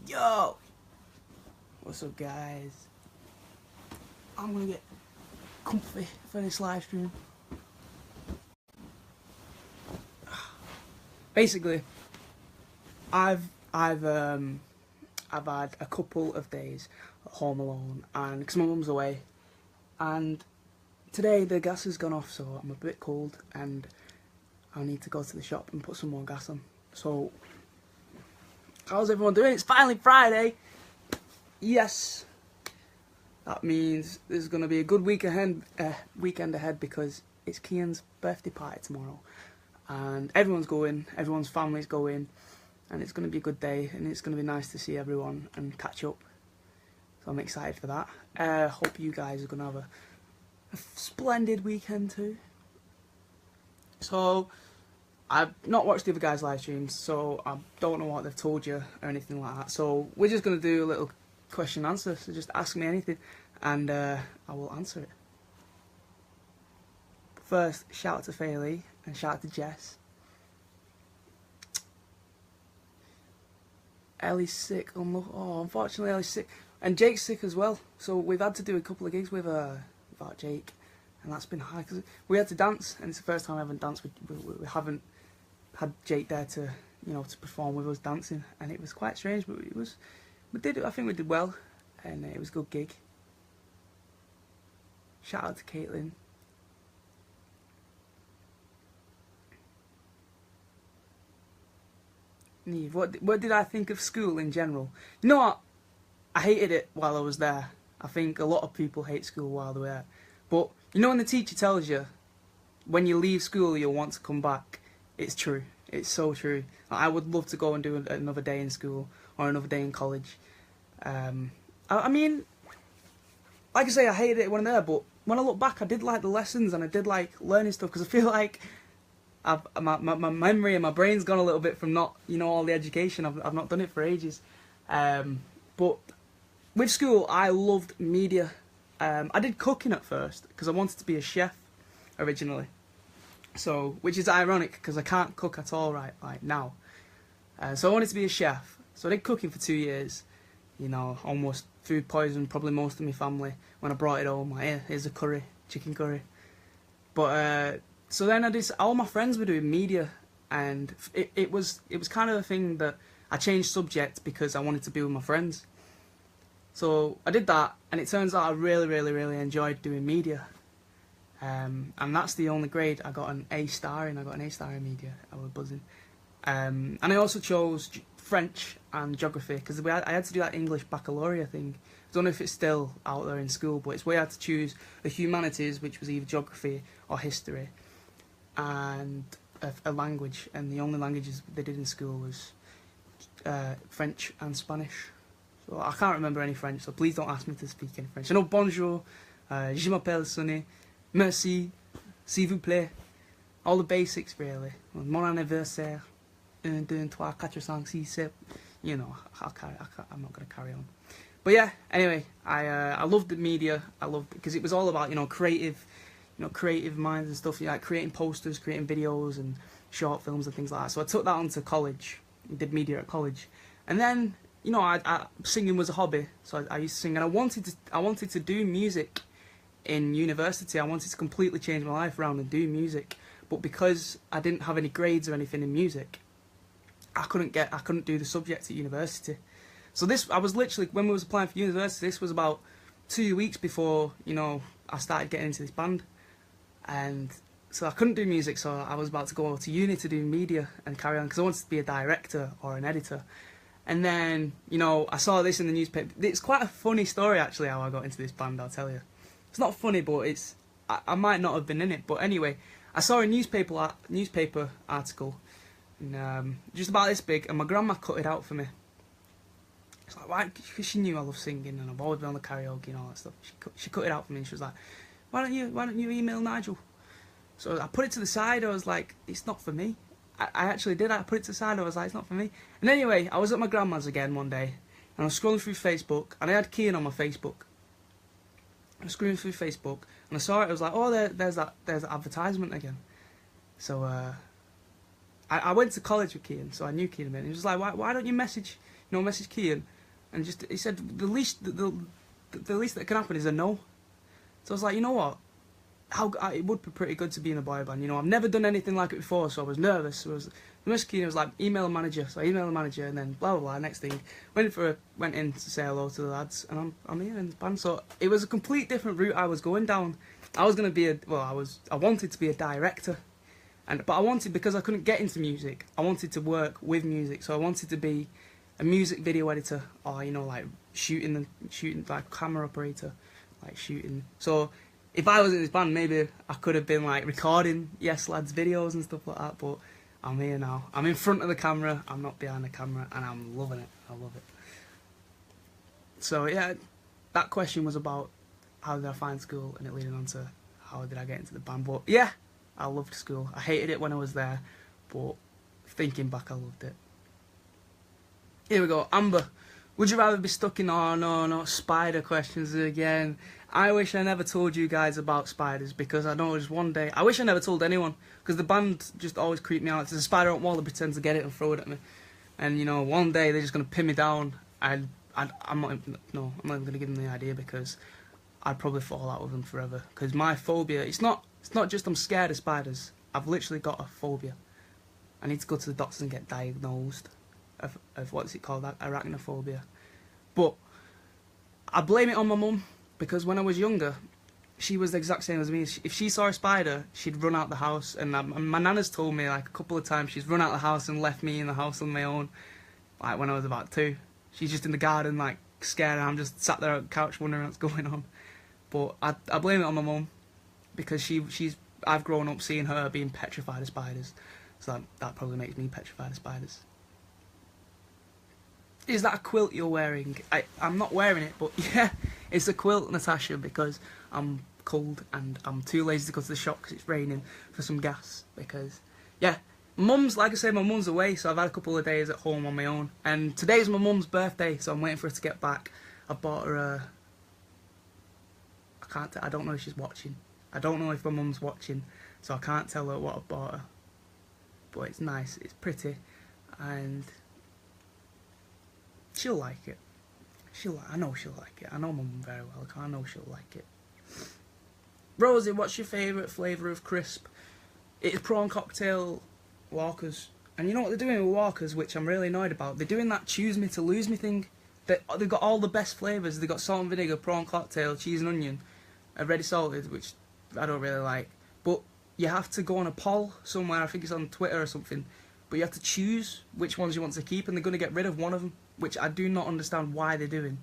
Yo! What's up, guys? I'm gonna get comfy for this live stream. Basically, I've had a couple of days at home alone, and because my mum's away, and today the gas has gone off, so I'm a bit cold, and I need to go to the shop and put some more gas on. So, how's everyone doing? It's finally Friday. Yes, that means there's gonna be a good weekend ahead because it's Kian's birthday party tomorrow, and everyone's going, everyone's family's going, and it's gonna be a good day, and it's gonna be nice to see everyone and catch up. So I'm excited for that. Hope you guys are gonna have a splendid weekend too. So I've not watched the other guys' live streams, so I don't know what they've told you or anything like that. So we're just gonna do a little question and answer. So just ask me anything, and I will answer it. First, shout out to Fayley and shout out to Jess. Ellie's sick. Unfortunately, Ellie's sick, and Jake's sick as well. So we've had to do a couple of gigs without Jake, and that's been hard because we had to dance, and it's the first time I haven't danced. We haven't had Jake there to to perform with us dancing, and it was quite strange, but I think we did well, and it was a good gig. Shout out to Caitlin. Neve, what did I think of school in general? You know what? I hated it while I was there. I think a lot of people hate school while they're there. But you know when the teacher tells you, when you leave school you'll want to come back, it's true. It's so true. I would love to go and do another day in school or another day in college. I mean, like I say, I hated it when I'm there, but when I look back, I did like the lessons and I did like learning stuff, because I feel like my memory and my brain's gone a little bit from not, all the education. I've not done it for ages. But with school, I loved media. I did cooking at first because I wanted to be a chef originally. So, which is ironic because I can't cook at all right now. So I wanted to be a chef. So I did cooking for 2 years. Almost food poisoned probably most of my family when I brought it home. Like, here's a curry, chicken curry. But so then all my friends were doing media, and it was kind of a thing that I changed subject because I wanted to be with my friends. So I did that, and it turns out I really, really, really enjoyed doing media. And that's the only grade I got an A star in. I got an A star in media. I was buzzing. And I also chose French and geography because I had to do that English baccalaureate thing. I don't know if it's still out there in school, but it's where I had to choose the humanities, which was either geography or history, and a language. And the only languages they did in school was French and Spanish. So I can't remember any French, so please don't ask me to speak any French. I know bonjour, je m'appelle Sonny, merci, s'il vous plaît, all the basics really. Mon anniversaire, 1, 2, 3, 4, 5, 6, 7. I'm not going to carry on. But yeah, anyway, I loved the media. I loved it because it was all about creative minds and stuff. Like creating posters, creating videos and short films and things like that. So I took that on to college. Did media at college, and then singing was a hobby. So I used to sing, and I wanted to do music in university. I wanted to completely change my life around and do music, but because I didn't have any grades or anything in music, I couldn't do the subject at university. So I was literally, when we was applying for university, this was about 2 weeks before I started getting into this band, and so I couldn't do music. So I was about to go to uni to do media and carry on because I wanted to be a director or an editor. And then I saw this in the newspaper. It's quite a funny story actually how I got into this band. I'll tell you. It's not funny, but I might not have been in it. But anyway, I saw a newspaper article, and just about this big, and my grandma cut it out for me. It's like, why? Because she knew I love singing and I've always been on the karaoke and all that stuff. She cut it out for me, and she was like, why don't you email Nigel? So I put it to the side. I was like, it's not for me. I actually did. I put it to the side. I was like, it's not for me. And anyway, I was at my grandma's again one day, and I was scrolling through Facebook, and I had Kian on my Facebook. I was scrolling through Facebook, and I saw it. I was like, oh, there's that advertisement again. So I went to college with Kian, so I knew Kian a bit. And he was like, why don't you message message Kian, and just he said the least the least that can happen is a no. So I was like, you know what? It would be pretty good to be in a boy band. You know, I've never done anything like it before, so I was nervous. So the message Kian was like, email the manager. So I emailed the manager, and then blah blah blah. Next thing, went in to say hello to the lads, and I'm here in the band. So it was a complete different route I was going down. I was gonna be I wanted to be a director. But I wanted, because I couldn't get into music, I wanted to work with music. So I wanted to be a music video editor, or, you know, like shooting like camera operator, like shooting. So if I was in this band, maybe I could have been like recording Yes Lads videos and stuff like that. But I'm here now. I'm in front of the camera. I'm not behind the camera, and I'm loving it. I love it. So yeah, that question was about how did I find school, and it leading on to how did I get into the band. But yeah, I loved school. I hated it when I was there, but thinking back, I loved it. Here we go. Amber, would you rather be stuck in... Oh, no, not spider questions again. I wish I never told you guys about spiders, because I know just one day... I wish I never told anyone, because the band just always creeped me out. There's a spider on the wall that pretends to get it and throw it at me. And, you know, one day they're just going to pin me down. I'm not even going to give them the idea, because I'd probably fall out with them forever. Because my phobia... It's not just I'm scared of spiders. I've literally got a phobia. I need to go to the doctors and get diagnosed of what's it called, that arachnophobia. But I blame it on my mum, because when I was younger, she was the exact same as me. If she saw a spider, she'd run out the house. And my nana's told me like a couple of times she's run out the house and left me in the house on my own, like when I was about 2. She's just in the garden like scared, and I'm just sat there on the couch wondering what's going on. But I blame it on my mum, because I've grown up seeing her being petrified of spiders, so that probably makes me petrified of spiders. Is that a quilt you're wearing? I'm not wearing it, but yeah, it's a quilt, Natasha, because I'm cold and I'm too lazy to go to the shop because it's raining for some gas. Because yeah, like I said, my mum's away, so I've had a couple of days at home on my own, and today's my mum's birthday, so I'm waiting for her to get back. I bought her a... I don't know if she's watching. I don't know if my mum's watching, so I can't tell her what I bought her. But it's nice, it's pretty, and she'll like it. I know she'll like it. I know my mum very well. I know she'll like it. Rosie, what's your favourite flavour of crisp? It's prawn cocktail Walkers. And you know what they're doing with Walkers, which I'm really annoyed about? They're doing that choose me to lose me thing. They've got all the best flavours. They've got salt and vinegar, prawn cocktail, cheese and onion, ready salted, which I don't really like. But you have to go on a poll somewhere, I think it's on Twitter or something, but you have to choose which ones you want to keep, and they're going to get rid of one of them, which I do not understand why they're doing.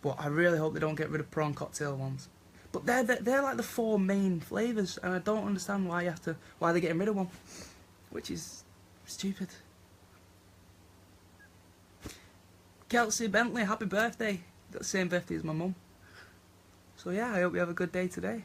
But I really hope they don't get rid of prawn cocktail ones. But they're like the 4 main flavours, and I don't understand why they're getting rid of one, which is stupid. Kelsey Bentley, happy birthday. Got the same birthday as my mum. So yeah, I hope you have a good day today.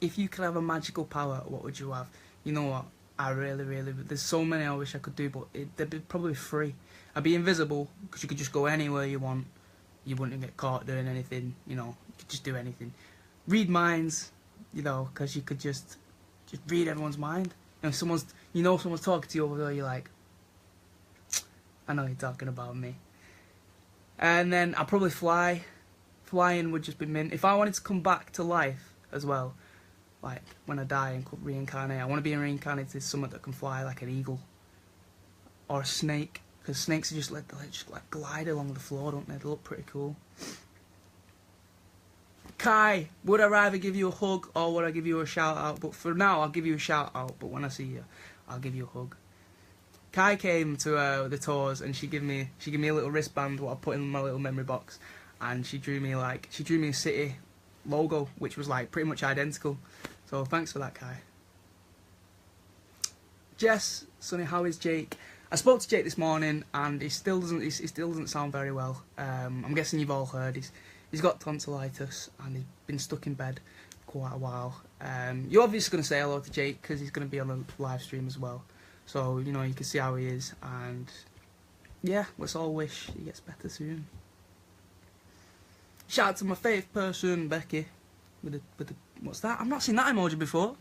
If you could have a magical power, what would you have? You know what? There's so many I wish I could do, but they'd be probably free. I'd be invisible, because you could just go anywhere you want. You wouldn't get caught doing anything, you know. You could just do anything. Read minds, you know, because you could just read everyone's mind. And if someone's talking to you over there, you're like, I know you're talking about me. And then I'd probably fly. Flying would just be mint. If I wanted to come back to life as well, like when I die and could reincarnate, I want to be reincarnated as someone that can fly, like an eagle or a snake, because snakes are just like glide along the floor, don't they? They look pretty cool. Kai, would I rather give you a hug or would I give you a shout out? But for now, I'll give you a shout out. But when I see you, I'll give you a hug. Kai came to the tours and she gave me a little wristband what I put in my little memory box, and she drew me a city logo which was like pretty much identical. So thanks for that, Kai. Jess, Sonny, how is Jake? I spoke to Jake this morning and he still doesn't sound very well. I'm guessing you've all heard he's got tonsillitis and he's been stuck in bed for quite a while. You're obviously going to say hello to Jake because he's going to be on the live stream as well. So, you know, you can see how he is, and yeah, let's all wish he gets better soon. Shout out to my favourite person, Becky, with the what's that? I've not seen that emoji before.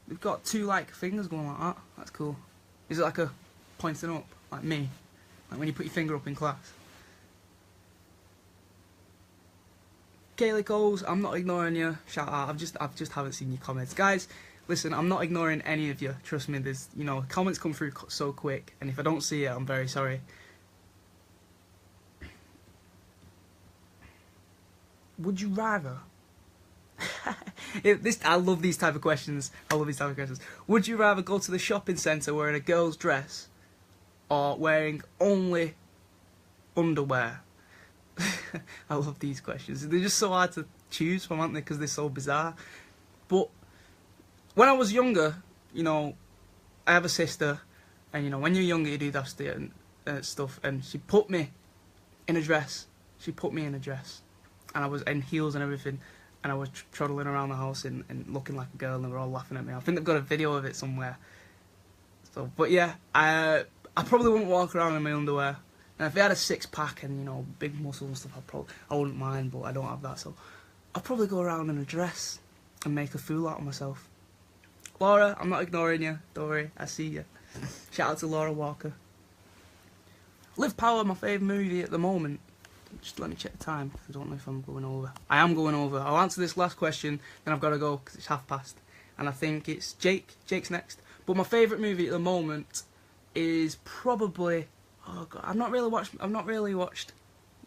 They've got two like fingers going like that. That's cool. Is it like a pointing up, like me? Like when you put your finger up in class? Kaylee Coles, I'm not ignoring you. Shout out. I've just haven't seen your comments, guys. Listen, I'm not ignoring any of you. Trust me. There's comments come through so quick, and if I don't see it, I'm very sorry. Would you rather? I love these type of questions. Would you rather go to the shopping centre wearing a girl's dress, or wearing only underwear? I love these questions. They're just so hard to choose from, aren't they? Because they're so bizarre. But when I was younger, I have a sister, and when you're younger, you do that stuff. And she put me in a dress. And I was in heels and everything. And I was trotting around the house and looking like a girl, and they were all laughing at me. I think they've got a video of it somewhere. So, but yeah, I probably wouldn't walk around in my underwear. And if I had a six-pack and, big muscles and stuff, I wouldn't mind, but I don't have that, so I'd probably go around in a dress and make a fool out of myself. Laura, I'm not ignoring you. Don't worry, I see you. Shout out to Laura Walker. Live Power, my favourite movie at the moment. Just let me check the time, because I don't know if I'm going over. I am going over. I'll answer this last question, then I've got to go, because it's past. And I think it's Jake. Jake's next. But my favourite movie at the moment is probably... Oh god, I've not really watched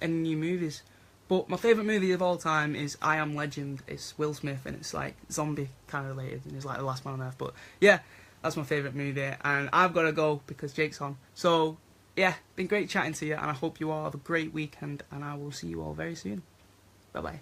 any new movies. But my favourite movie of all time is I Am Legend. It's Will Smith, and it's like zombie kind of related, and he's like the last man on earth. But yeah, that's my favourite movie, and I've got to go because Jake's on. So yeah, been great chatting to you, and I hope you all have a great weekend, and I will see you all very soon. Bye bye.